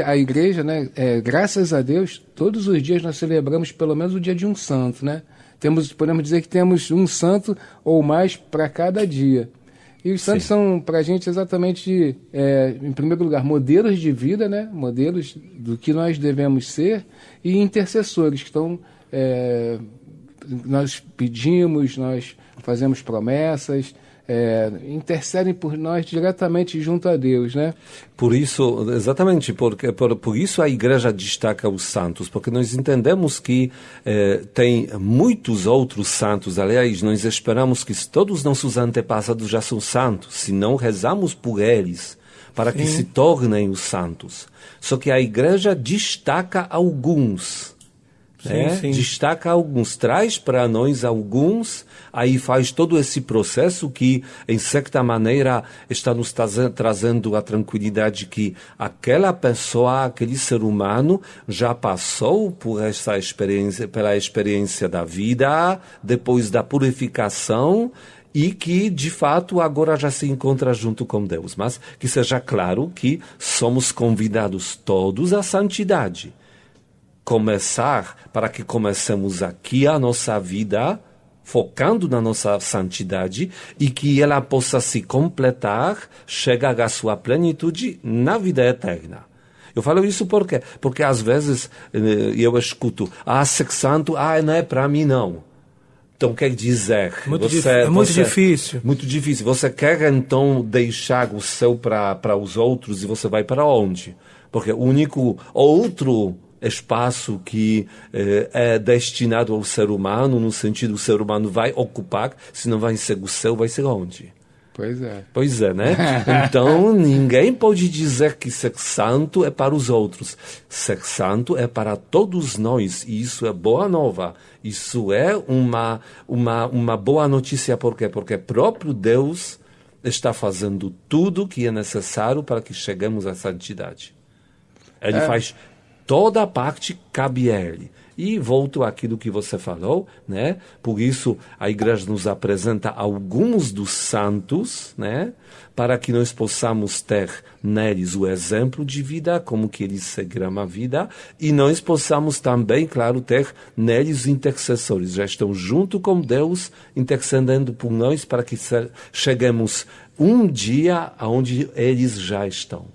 a igreja, né, graças a Deus, todos os dias nós celebramos pelo menos o dia de um santo, né? Podemos dizer que temos um santo ou mais para cada dia. E os santos são, para a gente, exatamente, em primeiro lugar, modelos de vida, né? Modelos do que nós devemos ser, e intercessores, que estão... nós pedimos, nós fazemos promessas, intercedem por nós diretamente junto a Deus, né? Por isso, exatamente, por isso a Igreja destaca os santos, porque nós entendemos que tem muitos outros santos. Aliás, nós esperamos que todos os nossos antepassados já são santos, se não rezamos por eles, para que se tornem os santos. Só que a Igreja destaca alguns. Destaca alguns, traz para nós alguns, aí faz todo esse processo que, em certa maneira, está nos trazendo a tranquilidade que aquela pessoa, aquele ser humano, já passou por essa experiência, pela experiência da vida, depois da purificação, e que, de fato, agora já se encontra junto com Deus. Mas que seja claro que somos convidados todos à santidade. Para que comecemos aqui a nossa vida, focando na nossa santidade, e que ela possa se completar, chegar à sua plenitude na vida eterna. Eu falo isso porque às vezes eu escuto, ser santo, não é para mim não. Então quer dizer... Muito difícil. Muito difícil. Você quer então deixar o céu para os outros e você vai para onde? Porque o único outro espaço que é destinado ao ser humano, no sentido o ser humano vai ocupar, se não vai ser o céu, vai ser onde? Pois é, né? Então, ninguém pode dizer que ser santo é para os outros. Ser santo é para todos nós, e isso é boa nova. Isso é uma boa notícia, por quê? Porque próprio Deus está fazendo tudo que é necessário para que cheguemos à santidade. Ele faz... Toda a parte cabe a ele. E volto àquilo que você falou, né? Por isso a Igreja nos apresenta alguns dos santos, né? Para que nós possamos ter neles o exemplo de vida, como que eles seguiram a vida, e nós possamos também, claro, ter neles intercessores. Já estão junto com Deus, intercedendo por nós, para que cheguemos um dia aonde eles já estão.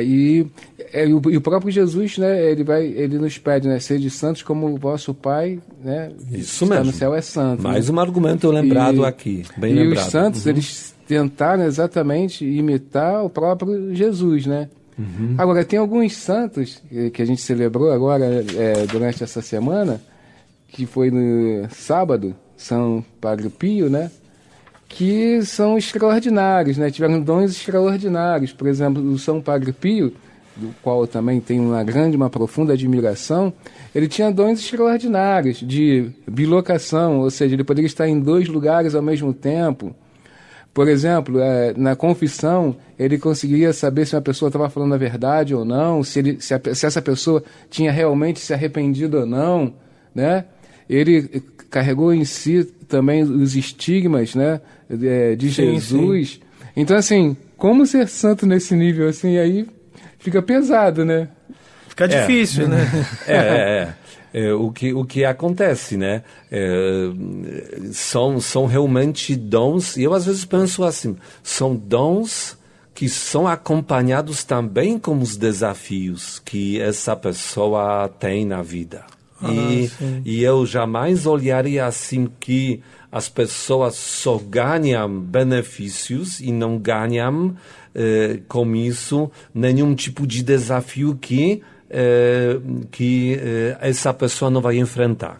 E o próprio Jesus, né, ele nos pede, né, sede santos como o vosso Pai, né, isso está mesmo. No céu é santo. Mais um argumento lembrado aqui, bem lembrado. E os santos, eles tentaram exatamente imitar o próprio Jesus, né? Agora, tem alguns santos que a gente celebrou agora, durante essa semana, que foi no sábado, São Padre Pio, né? Que são extraordinários, né? Tiveram dons extraordinários. Por exemplo, o São Padre Pio, do qual eu também tenho uma profunda admiração, ele tinha dons extraordinários de bilocação, ou seja, ele poderia estar em 2 lugares ao mesmo tempo. Por exemplo, na confissão, ele conseguia saber se uma pessoa estava falando a verdade ou não, se essa pessoa tinha realmente se arrependido ou não, né? Ele carregou em si também os estigmas, né, de Jesus. Sim. Então, assim, como ser santo nesse nível, assim, aí fica pesado, né? Fica difícil, né? O que acontece, né? São realmente dons, e eu às vezes penso assim, são dons que são acompanhados também com os desafios que essa pessoa tem na vida. E eu jamais olharia assim que as pessoas só ganham benefícios e não ganham com isso nenhum tipo de desafio que essa pessoa não vai enfrentar.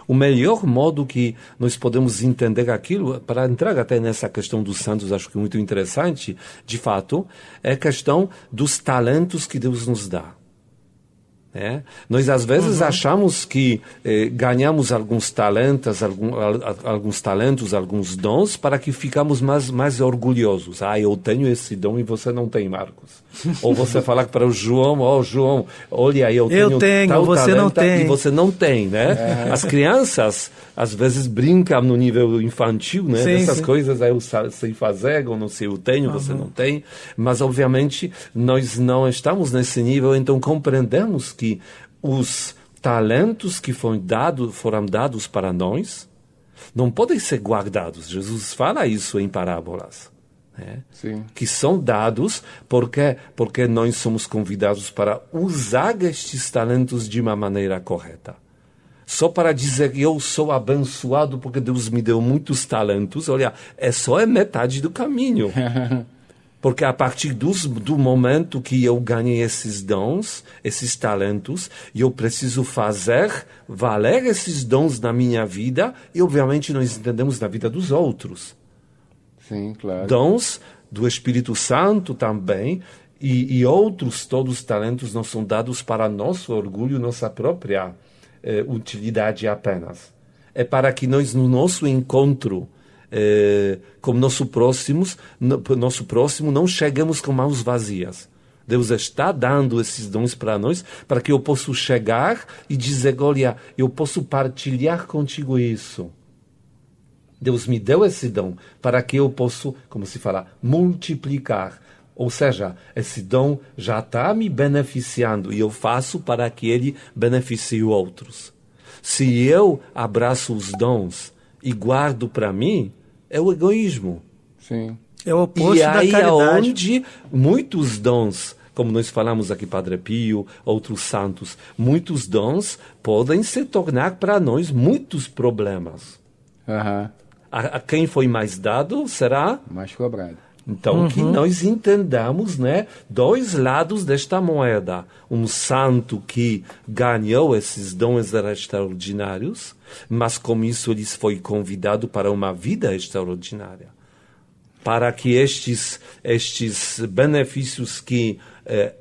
O melhor modo que nós podemos entender aquilo, para entrar até nessa questão dos santos, acho que é muito interessante, de fato, é a questão dos talentos que Deus nos dá. né? Nós, às vezes, achamos que ganhamos alguns talentos, alguns dons, para que ficamos mais orgulhosos. Eu tenho esse dom e você não tem, Marcos. Ou você falar para o João, João, olha, eu tenho tal você não tem. E você não tem, né? As crianças, às vezes, brincam no nível infantil, né? Sim, Essas sim. coisas, eu sei fazer, ou não sei, eu tenho, você não tem. Mas, obviamente, nós não estamos nesse nível, então compreendemos que os talentos que foram dados para nós não podem ser guardados. Jesus fala isso em parábolas, né? Sim. Que são dados porque nós somos convidados para usar estes talentos de uma maneira correta. Só para dizer que eu sou abençoado porque Deus me deu muitos talentos, olha, só metade do caminho. Porque a partir do momento que eu ganhei esses dons, esses talentos, eu preciso fazer valer esses dons na minha vida e, obviamente, nós entendemos na vida dos outros. Sim, claro. Dons do Espírito Santo também e outros, todos os talentos não são dados para nosso orgulho, nossa própria utilidade apenas. É para que nós, no nosso encontro com nosso próximo, não chegamos com mãos vazias. Deus está dando esses dons para nós, para que eu possa chegar e dizer, olha, eu posso partilhar contigo isso. Deus me deu esse dom para que eu possa, como se fala, multiplicar. Ou seja, esse dom já está me beneficiando e eu faço para que ele beneficie outros. Se eu abraço os dons e guardo para mim, é o egoísmo. Sim. É o oposto E da aí caridade. é onde muitos dons, como nós falamos aqui, Padre Pio, outros santos, muitos dons podem se tornar para nós muitos problemas. Aham. A quem foi mais dado será... Mais cobrado. Então, que nós entendamos, né, dois lados desta moeda. Um santo que ganhou esses dons extraordinários, mas com isso ele foi convidado para uma vida extraordinária. Para que estes benefícios que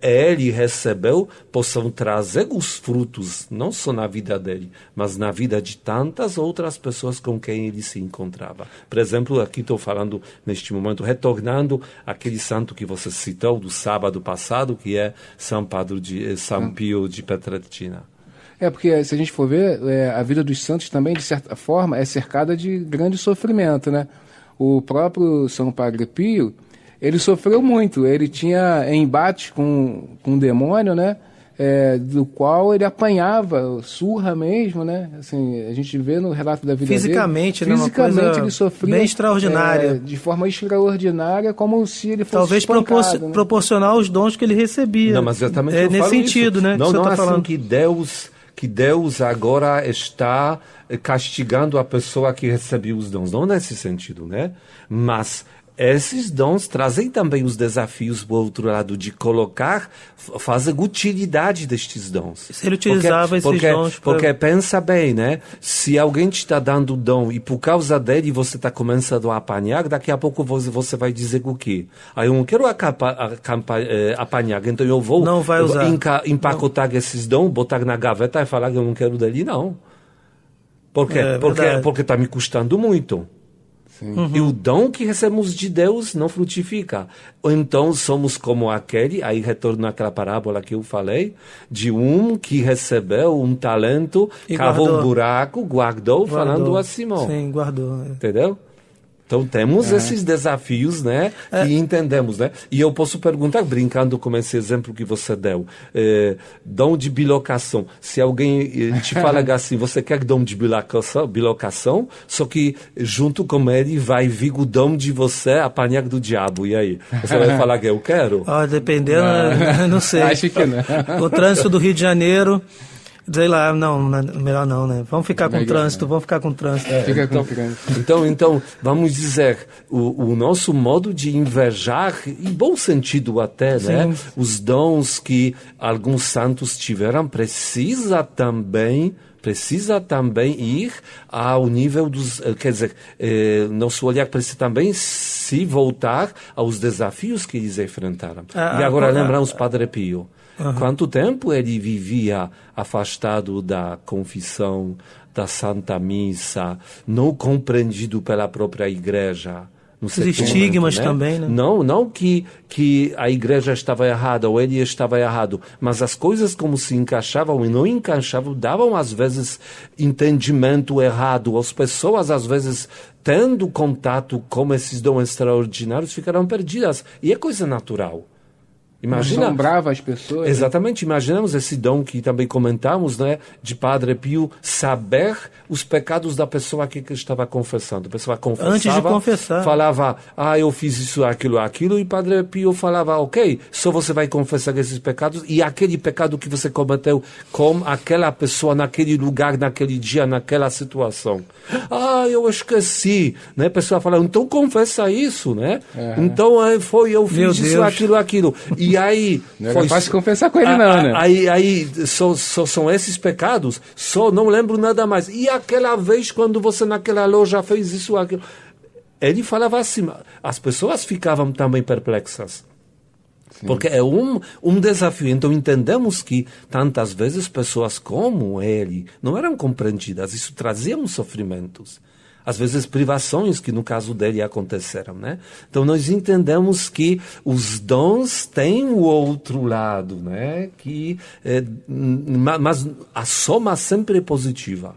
ele recebeu possam trazer os frutos, não só na vida dele, mas na vida de tantas outras pessoas com quem ele se encontrava. Por exemplo, aqui estou falando neste momento, retornando aquele santo que você citou do sábado passado, que é São Pio de Pietrelcina. Porque se a gente for ver, a vida dos santos também, de certa forma, é cercada de grande sofrimento, né? O próprio São Padre Pio, ele sofreu muito. Ele tinha embates com um demônio, né? Do qual ele apanhava, surra mesmo, né? Assim, a gente vê no relato da vida fisicamente, dele. Fisicamente, uma coisa ele sofria bem extraordinária. De forma extraordinária, como se ele fosse talvez espancado, né? proporcionar os dons que ele recebia. Não, mas exatamente eu nesse falo sentido, isso. né? Não, que não você tá assim falando. que Deus agora está castigando a pessoa que recebeu os dons. Não nesse sentido, né? Mas esses dons trazem também os desafios do outro lado, de fazer utilidade destes dons. Se ele utilizava esses dons... Porque pensa bem, né? Se alguém te está dando dom e por causa dele você está começando a apanhar, daqui a pouco você vai dizer o quê? Eu não quero apanhar, então eu vou não vai usar. empacotar esses dons, botar na gaveta e falar que eu não quero dele, não. Por quê? Porque está me custando muito. E o dom que recebemos de Deus não frutifica. Ou então somos como aquele, aí retorno àquela parábola que eu falei, de um que recebeu um talento, cavou um buraco, guardou, falando a Simão. Sim, guardou. Entendeu? Então temos esses desafios, né? E entendemos, né? E eu posso perguntar, brincando com esse exemplo que você deu, dom de bilocação. Se alguém te fala assim, você quer dom de bilocação, só que junto com ele vai vir o dom de você apanhar do diabo. E aí? Você vai falar que eu quero? Dependendo, não sei. Acho que não. O trânsito do Rio de Janeiro... Sei lá, não, melhor não, né? Vamos ficar com trânsito. Fica com trânsito. Então, vamos dizer, o nosso modo de invejar, em bom sentido até, né? Os dons que alguns santos tiveram, precisa também precisa também ir ao nível dos... Quer dizer, nosso olhar precisa também se voltar aos desafios que eles enfrentaram. E agora lembramos Padre Pio. Quanto tempo ele vivia afastado da confissão, da Santa Missa, não compreendido pela própria Igreja. Os estigmas, né? Também, né? Não que a Igreja estava errada ou ele estava errado, mas as coisas como se encaixavam e não encaixavam davam às vezes entendimento errado. As pessoas às vezes tendo contato com esses dons extraordinários ficaram perdidas. E é coisa natural. Imagina, assombrava as pessoas. Exatamente, imaginamos esse dom que também comentamos, né, de Padre Pio, saber os pecados da pessoa que estava confessando. A pessoa confessava, antes de confessar, falava, eu fiz isso, aquilo, e Padre Pio falava, ok, só você vai confessar esses pecados, e aquele pecado que você cometeu com aquela pessoa, naquele lugar, naquele dia, naquela situação. Eu esqueci, né? A pessoa fala, então confessa isso, né? Então eu fiz isso, aquilo. E aí... Não é fácil confessar com ele, não, né? Aí são esses pecados, só não lembro nada mais. E aquela vez, quando você naquela loja fez isso, aquilo... Ele falava assim, as pessoas ficavam também perplexas. Sim. Porque é um desafio. Então entendemos que tantas vezes pessoas como ele não eram compreendidas. Isso trazia sofrimentos. Às vezes privações que no caso dele aconteceram, né? Então nós entendemos que os dons têm o outro lado, né? Mas a soma sempre é positiva.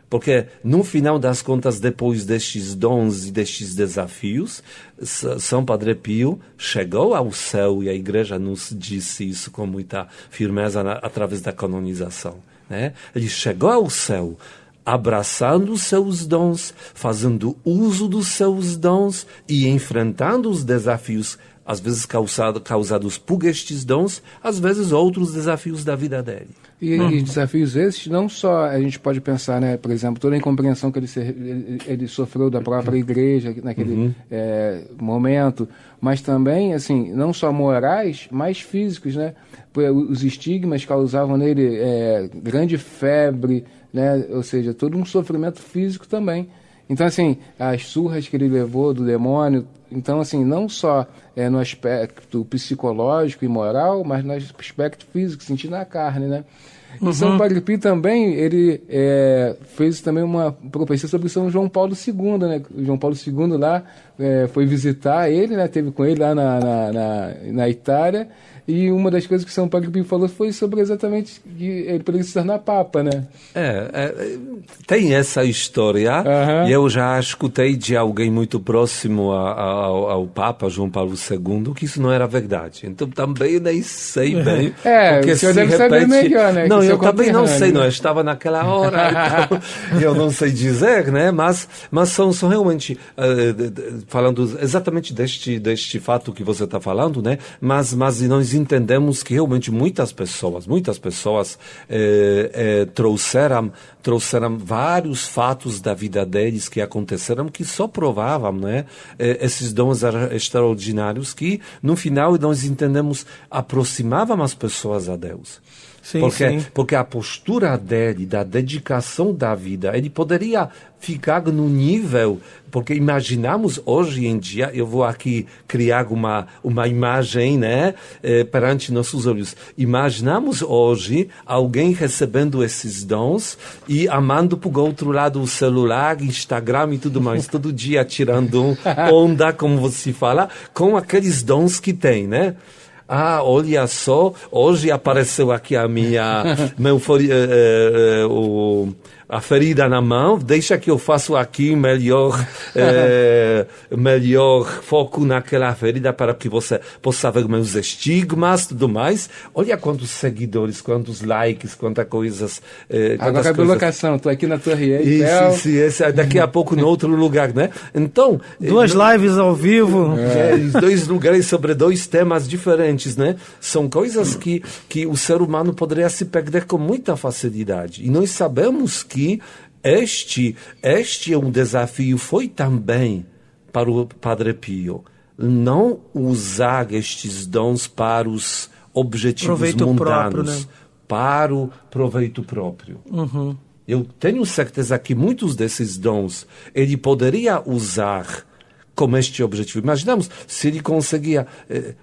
Porque, no final das contas, depois destes dons e destes desafios, São Padre Pio chegou ao céu, e a Igreja nos disse isso com muita firmeza através da canonização, né? Ele chegou ao céu abraçando os seus dons, fazendo uso dos seus dons e enfrentando os desafios, às vezes causados por estes dons, às vezes outros desafios da vida dele. E desafios esses, não só a gente pode pensar, né, por exemplo, toda a incompreensão que ele sofreu da própria igreja naquele momento, mas também, assim, não só morais, mas físicos, né? Os estigmas causavam nele grande febre, né? Ou seja, todo um sofrimento físico também. Então, assim, as surras que ele levou do demônio, então, assim, não só no aspecto psicológico e moral, mas no aspecto físico, sentindo na carne, né? E São Padre Pio também, ele fez também uma profecia sobre São João Paulo II, né? O João Paulo II lá foi visitar ele, né? Teve com ele lá na Itália, e uma das coisas que São Padre Pio falou foi sobre exatamente que ele poderia se tornar Papa, né? Tem essa história, e eu já escutei de alguém muito próximo ao Papa João Paulo II que isso não era verdade. Então também nem sei bem. Porque o senhor deve saber melhor, né? Não, eu também não sei, não. Eu estava naquela hora, então eu não sei dizer, né? Mas são realmente, falando exatamente deste fato que você está falando, né? Mas nós entendemos que realmente muitas pessoas trouxeram vários fatos da vida deles que aconteceram, que só provavam, né, esses dons extraordinários que, no final, nós entendemos, aproximavam as pessoas a Deus. Sim, porque a postura dele, da dedicação da vida, ele poderia ficar no nível, porque imaginamos hoje em dia, eu vou aqui criar uma imagem, né, perante nossos olhos. Imaginamos hoje alguém recebendo esses dons e amando por outro lado o celular, Instagram e tudo mais, todo dia tirando onda, como você fala, com aqueles dons que tem, né? Olha só, hoje apareceu aqui a ferida na mão, deixa que eu faço aqui melhor foco naquela ferida para que você possa ver meus estigmas, tudo mais. Olha quantos seguidores, quantos likes, quantas coisas. Agora é locação, estou aqui na Torre Eiffel. Isso, daqui a pouco em outro lugar, né? Então... Duas lives ao vivo. Dois lugares sobre dois temas diferentes, né? São coisas que o ser humano poderia se perder com muita facilidade. E nós sabemos que este é um desafio, foi também para o Padre Pio, não usar estes dons para os objetivos proveito mundanos, próprio, né? para o proveito próprio. Eu tenho certeza que muitos desses dons ele poderia usar com este objetivo. Imaginamos se ele conseguia...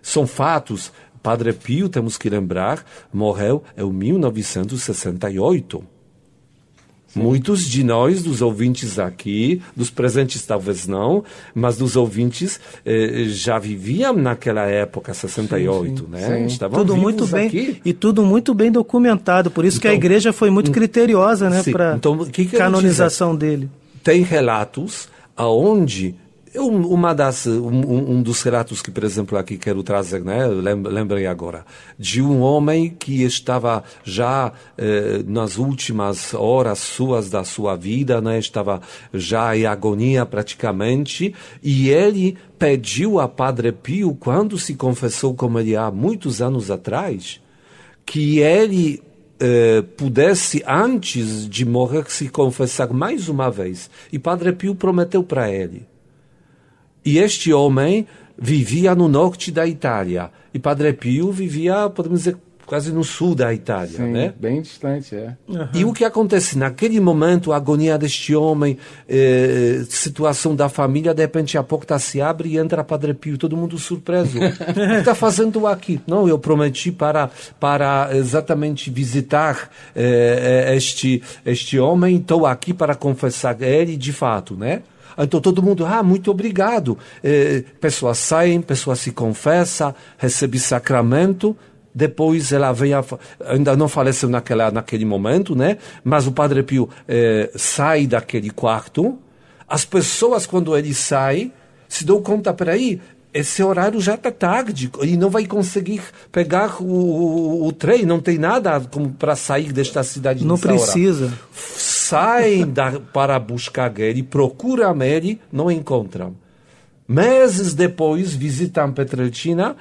são fatos. Padre Pio, temos que lembrar, morreu em 1968. Sim. Muitos de nós, dos ouvintes aqui, dos presentes talvez não, mas dos ouvintes já viviam naquela época, 68, né? Estavam tudo muito bem aqui. E tudo muito bem documentado, por isso que a igreja foi muito criteriosa, né, para canonização dele. Tem relatos aonde um dos relatos que, por exemplo, aqui quero trazer, né? Lembrei agora, de um homem que estava já nas últimas horas da sua vida, né? Estava já em agonia praticamente, e ele pediu a Padre Pio, quando se confessou como ele há muitos anos atrás, que ele pudesse, antes de morrer, se confessar mais uma vez. E Padre Pio prometeu para ele. E este homem vivia no norte da Itália. E Padre Pio vivia, podemos dizer, quase no sul da Itália. Sim, né? Bem distante, Uhum. E o que acontece? Naquele momento, a agonia deste homem, situação da família, de repente a porta se abre e entra Padre Pio, todo mundo surpreso. O que está fazendo aqui? Não, eu prometi para exatamente visitar este homem, estou aqui para confessar ele de fato, né? Então todo mundo, muito obrigado. Pessoas saem, pessoas se confessam, recebem sacramento, depois ela vem, ainda não faleceu naquele momento, né? Mas o Padre Pio sai daquele quarto. As pessoas, quando ele sai, se dão conta, peraí, esse horário já está tarde, ele não vai conseguir pegar o trem, não tem nada para sair desta cidade. Não precisa. Saem para buscar ele, procuram ele, não encontram. Meses depois, visitam Pietrelcina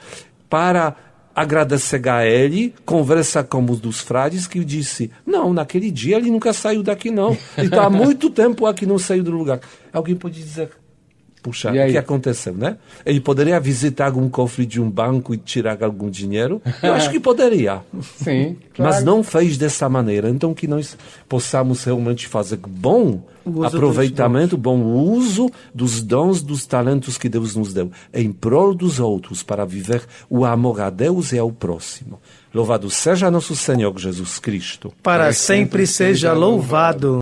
para agradecer a ele, conversa com um dos frades que disse, não, naquele dia ele nunca saiu daqui não, ele está há muito tempo aqui, não saiu do lugar. Alguém pode dizer... Puxa, o que aconteceu, né? Ele poderia visitar algum cofre de um banco e tirar algum dinheiro? Eu acho que poderia. Sim, claro. Mas não fez dessa maneira. Então que nós possamos realmente fazer bom aproveitamento, bom uso dos dons, dos talentos que Deus nos deu, em prol dos outros, para viver o amor a Deus e ao próximo. Louvado seja nosso Senhor Jesus Cristo. Para sempre seja louvado.